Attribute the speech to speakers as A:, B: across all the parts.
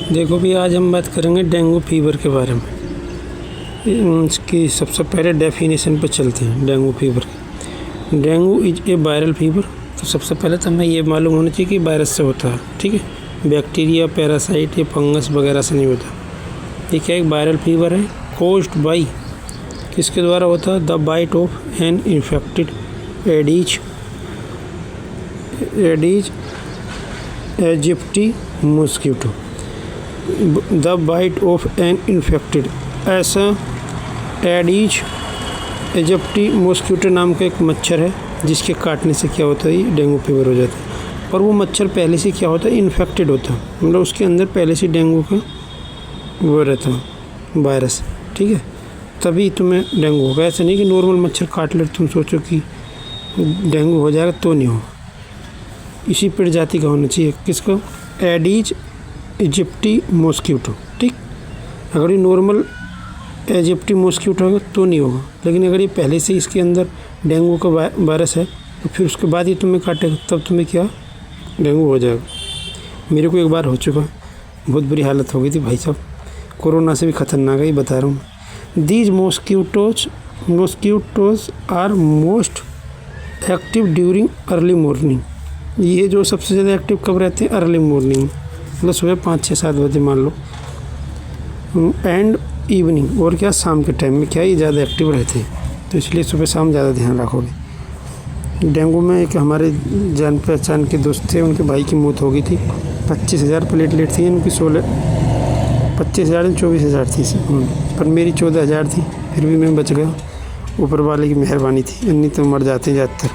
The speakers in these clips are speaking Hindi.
A: देखो भी आज हम बात करेंगे डेंगू फीवर के बारे में। इसकी सबसे पहले डेफिनेशन पर चलते हैं डेंगू फीवर की। Dengue is a viral fever. तो सबसे पहले तो हमें ये मालूम होना चाहिए कि वायरस से होता है, ठीक है, बैक्टीरिया, पैरासाइट या फंगस वगैरह से नहीं होता। ये क्या एक वायरल फीवर है, कोज्ड बाई, किसके द्वारा होता है, the bite of an infected Aedes aegypti mosquito. The bite of an infected, ऐसा एडीज एजिप्टी मॉस्किटो नाम का एक मच्छर है जिसके काटने से क्या होता है, ये डेंगू फीवर हो जाता है। और वो मच्छर पहले से क्या होता है, इन्फेक्टेड होता है, मतलब उसके अंदर पहले से डेंगू का वो रहता है, वायरस, ठीक है, तभी तुम्हें डेंगू होगा। ऐसा नहीं कि नॉर्मल मच्छर काट ले तुम सोचो कि डेंगू हो जाएगा, तो नहीं हो। इसी प्रजाति का होना चाहिए, किसको, एडीज इजिप्टी मॉस्किटो, ठीक। अगर ये नॉर्मल इजिप्टी मॉस्किटो होगा तो नहीं होगा, लेकिन अगर ये पहले से इसके अंदर डेंगू का वायरस है तो फिर उसके बाद ही तुम्हें काटेगा, तब तुम्हें क्या, डेंगू हो जाएगा। मेरे को एक बार हो चुका, बहुत बुरी हालत हो गई थी भाई साहब, कोरोना से भी खतरनाक है, ये बता रहा हूँ। These mosquitoes are most active during early morning. ये जो सबसे ज़्यादा एक्टिव कब रहते हैं, अर्ली मॉर्निंग, मतलब सुबह 5-6-7 बजे मान लो, एंड इवनिंग, और क्या शाम के टाइम में क्या ये ज़्यादा एक्टिव रहते हैं, तो इसलिए सुबह शाम ज़्यादा ध्यान रखोगे। डेंगू में एक हमारे जान पहचान के दोस्त थे, उनके भाई की मौत हो गई थी। 25,000 प्लेटलेट थी उनकी, 25,000 24,000 थी, पर मेरी 14,000 थी, फिर भी मैं बच गया, ऊपर वाले की मेहरबानी थी। नहीं तो मर जाते ज़्यादातर,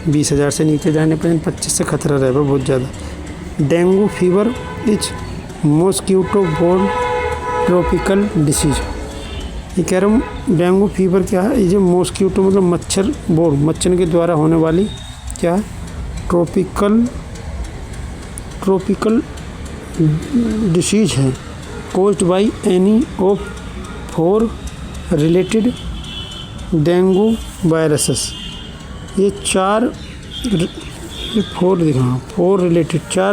A: 20,000 से नीचे जाने पर 25 से खतरा रहेगा बहुत ज़्यादा। Dengue fever is mosquito borne tropical disease. ये कह रहा हूँ डेंगू फीवर क्या है, ये जो मॉस्किटो मतलब मच्छर बोर्न, मच्छर के द्वारा होने वाली क्या है, ट्रॉपिकल डिसीज है, caused by any of 4 related dengue viruses. ये 4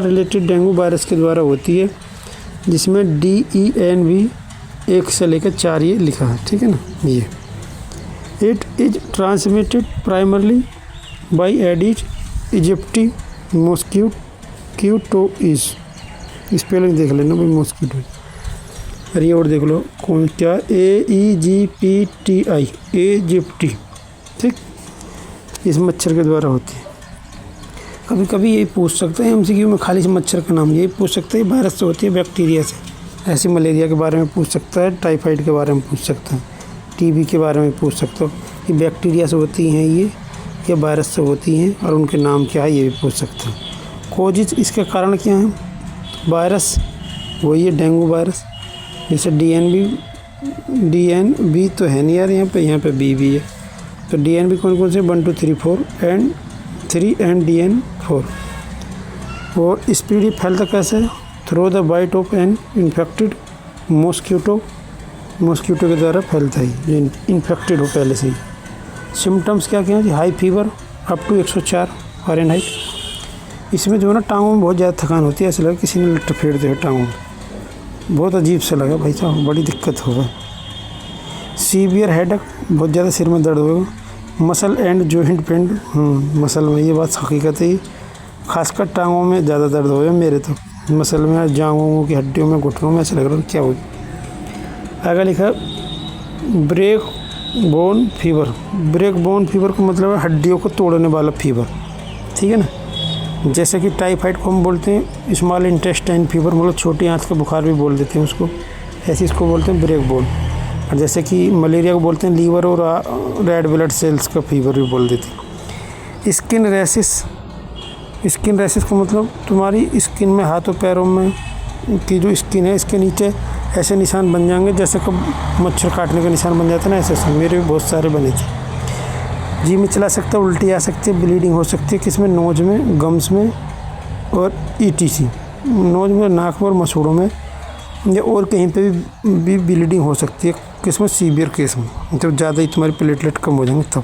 A: रिलेटेड डेंगू वायरस के द्वारा होती है, जिसमें DENV 1 से लेकर 4 ये लिखा है, ठीक है ना। ये it is transmitted primarily by Aedes aegypti mosquito is, spelling देख लेना भाई, मॉस्किटो। अरे और देख लो कौन क्या, AEGPTI, एजिप्टी, ठीक, इस मच्छर के द्वारा होती है। कभी कभी यही पूछ सकते हैं MCQ में, खाली से मच्छर का नाम यही पूछ सकते हैं, वायरस से होती है, बैक्टीरिया से। ऐसे मलेरिया के बारे में पूछ सकता है, टाइफाइड के बारे में पूछ सकता है, TB के बारे में पूछ सकता हो कि बैक्टीरिया से होती हैं ये या वायरस से होती हैं, और उनके नाम क्या है ये भी पूछ सकते हैं। कोजिज, इसके कारण क्या है, वायरस वही है डेंगू वायरस, जैसे DNB तो है नहीं यार, यहाँ पे B भी है, तो DNB कौन कौन से, 1 2 3 4 एंड 3 एंड DN4। और स्पीडी फैलता कैसे, through the bite of an infected mosquito के द्वारा फैलता है, जो इन्फेक्टेड हो पहले से ही। सिम्टम्स क्या क्या है, high fever up to 104 Fahrenheit. इसमें जो है ना टांगों में बहुत ज़्यादा थकान होती है, ऐसा लगा किसी ने लट्ठ फेर दिया टांगों में, बहुत अजीब सा लगा भाई साहब, बड़ी दिक्कत होगा। सीवियर हेडेक, बहुत ज़्यादा सिर में दर्द होगा। Muscle and joint pain, muscle में, ये बात हकीकत है, खासकर टांगों में ज़्यादा दर्द हो गया मेरे तो, मसल में, जांघों की हड्डियों में, घुटनों में, ऐसा लग रहा है क्या होगी। आगे लिखा break bone fever. Break bone fever का मतलब है हड्डियों को तोड़ने वाला फीवर, ठीक है ना। जैसे कि टाइफाइड को हम बोलते हैं स्मॉल इंटेस्टाइन फीवर, मतलब छोटी आंत का बुखार भी बोल देते हैं उसको, ऐसे इसको बोलते हैं ब्रेक बोन। और जैसे कि मलेरिया को बोलते हैं लीवर और रेड ब्लड सेल्स का फीवर भी बोल देते हैं। स्किन रैशेस का मतलब तुम्हारी स्किन में, हाथों पैरों में की जो स्किन है, इसके नीचे ऐसे निशान बन जाएंगे जैसे कब मच्छर काटने का निशान बन जाता है ना, ऐसे मेरे भी बहुत सारे बने थे। जी में चला सकता है, उल्टी आ सकती है, ब्लीडिंग हो सकती है, किसमें, नोज में, गम्स में और ETC, नोज में, नाक में और मसूड़ों में, या और कहीं पे भी ब्लीडिंग हो सकती है, किसमें, सीवियर केस में, जब ज़्यादा ही तुम्हारी प्लेटलेट कम हो जाएंगे तब।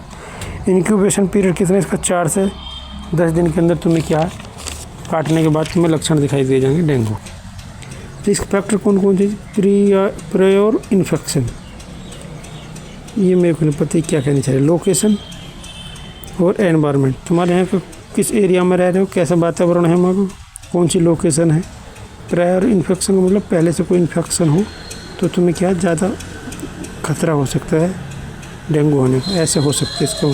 A: इंक्यूबेशन पीरियड कितना, इसका 4 से 10 दिन के अंदर तुम्हें क्या, काटने के बाद तुम्हें लक्षण दिखाई दे जाएंगे डेंगू। रिस्क फैक्टर कौन कौन से? प्रायर इन्फेक्शन, ये मेरे को नहीं पता क्या कहना चाहिए। लोकेशन और एनवायरनमेंट, तुम्हारे यहाँ पे किस एरिया में रह रहे हो, कैसा वातावरण है वहाँ का, कौन सी लोकेशन है। प्रायर इन्फेक्शन का मतलब पहले से कोई इन्फेक्शन हो तो तुम्हें क्या ज़्यादा खतरा हो सकता है डेंगू होने का, ऐसे हो सकता है इसका।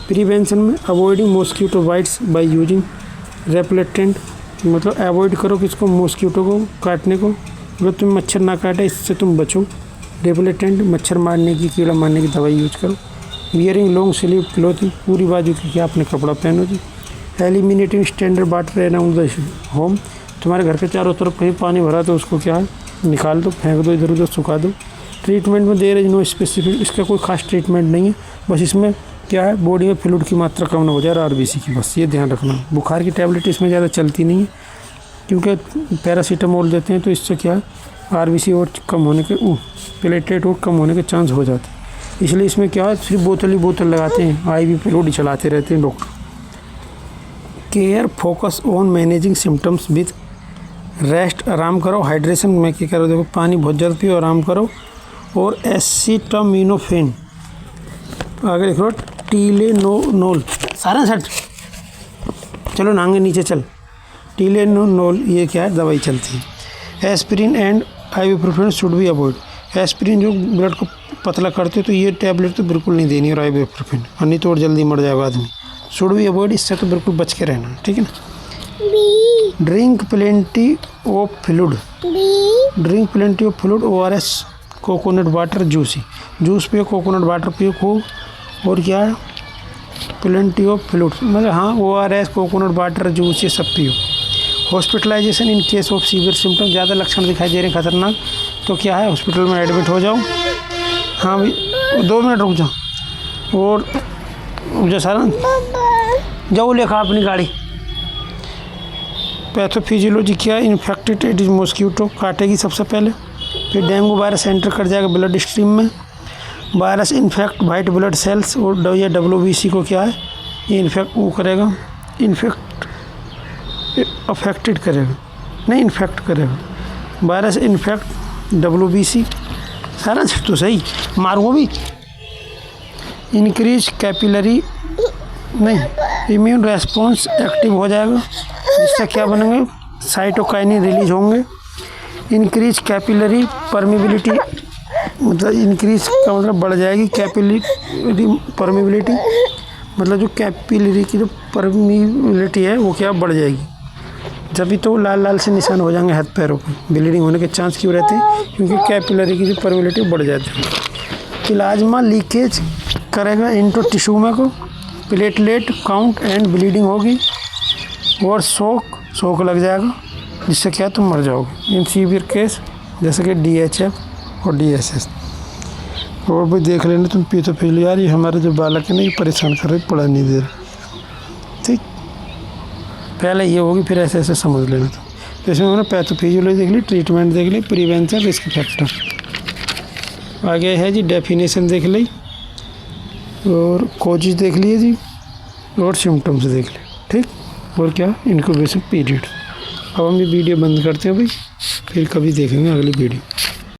A: प्रिवेंशन में avoiding mosquito bytes by using repellent, मतलब अवॉइड करो किसको, मॉस्किटो को काटने को, मतलब तुम्हें मच्छर ना काटे इससे तुम बचो। रेपेलेंट मच्छर मारने की, कीड़ा मारने की दवाई यूज करो। वियरिंग लॉन्ग स्लीव क्लोथिंग, पूरी बाजू की क्या अपने कपड़ा पहनो जी। Eliminating standard water around the home, तुम्हारे घर के चारों तरफ कहीं पानी भरा तो उसको क्या है निकाल दो, फेंक दो, इधर उधर सुखा दो। ट्रीटमेंट में देर इज नो स्पेसिफिक, इसका कोई खास ट्रीटमेंट नहीं है, बस इसमें क्या है बॉडी में फ्लूइड की मात्रा कम ना हो जाए, आरबीसी की, बस ये ध्यान रखना। बुखार की टैबलेट इसमें ज़्यादा चलती नहीं है क्योंकि पैरासीटामोल देते हैं, तो इससे क्या है आरबीसी और कम होने के, प्लेटलेट और कम होने के चांस हो जाते हैं, इसलिए इसमें क्या है सिर्फ बोतल ही बोतल लगाते हैं, आईवी फ्लूइड चलाते रहते हैं doctor. Care focus on managing symptoms with rest, आराम करो। हाइड्रेशन में क्या करो, देखो पानी बहुत ज़्यादा पियो, आराम करो। और एसिटामिनोफेन, आगे लिख लो टीलेनोल, सारा सेट, चलो नांगे नीचे चल। टीलेनोल ये क्या है दवाई चलती है। Aspirin and ibuprofen should be avoid, aspirin जो ब्लड को पतला करते तो ये टैबलेट तो बिल्कुल नहीं देनी, और आइबुप्रोफेन और नहीं तो और जल्दी मर जाएगा आदमी। शुड बी अवॉइड, इससे तो बिल्कुल बच के रहना, ठीक है ना। Drink plenty of fluid, drink plenty of fluid, ORS, coconut water, juice पियो, कोकोनट वाटर पियो खूब। और क्या है प्लेंटी ऑफ फ्लूइड, मतलब हाँ ORS, कोकोनट वाटर, जूस ये सब पियो। Hospitalization in case of severe symptom, ज़्यादा लक्षण दिखाई दे रहे हैं खतरनाक तो क्या है हॉस्पिटल में एडमिट हो जाओ। हाँ भाई 2 मिनट रुक जाओ। और जैसा ना जाओ लेखा अपनी गाड़ी। पैथोफिजियोलॉजी क्या, इन्फेक्टेड एडिस मॉस्किटो काटेगी सबसे पहले, फिर डेंगू वायरस एंटर कर जाएगा ब्लड स्ट्रीम में। Virus infect white blood cells और या WBC को क्या है ये इन्फेक्ट वो करेगा, अफेक्टेड करेगा, नहीं इन्फेक्ट करेगा। वायरस इन्फेक्ट WBC, सारा तो सही मारूंगा भी। इंक्रीज कैपिलरी, नहीं इम्यून रेस्पॉन्स एक्टिव हो जाएगा, जिससे क्या बनेंगे साइटोकाइनिन रिलीज होंगे। इंक्रीज कैपिलरी परमिबिलिटी, मतलब इंक्रीज का मतलब बढ़ जाएगी कैपिलरी परमिबिलिटी, मतलब जो कैपिलरी की जो परमिबिलिटी है वो क्या बढ़ जाएगी, जब तो लाल लाल से निशान हो जाएंगे हाथ पैरों पे, ब्लीडिंग होने के चांस क्यों रहते हैं क्योंकि कैपिलरी की जो परमिबिलिटी बढ़ जाती है। प्लाज्मा लीकेज करेगा इनटू टिश्यू में को, प्लेटलेट काउंट एंड ब्लीडिंग होगी, और शॉक लग जाएगा जिससे क्या तुम मर जाओगे इन सीवियर केस, जैसे कि DHF और DSS। और भी देख लेना तुम पैथोफिजियोलॉजी, यार ये हमारे जो बालक है ना ये परेशान कर रहे, पढ़ा नहीं दे रहे, ठीक। पहले ये होगी फिर ऐसे ऐसे समझ लेना तुम। तो इसमें मैंने पैथोफिजियोलॉजी देख ली, ट्रीटमेंट देख ली, प्रिवेंशन, रिस्क फैक्टर। आगे है जी डेफिनेशन देख ली, और कोजेज देख लिए जी, और सिम्टम्स देख लिए, ठीक। और क्या इंक्यूबेशन पीरियड। अब हम ये वीडियो बंद करते हैं भाई, फिर कभी देखेंगे अगली वीडियो।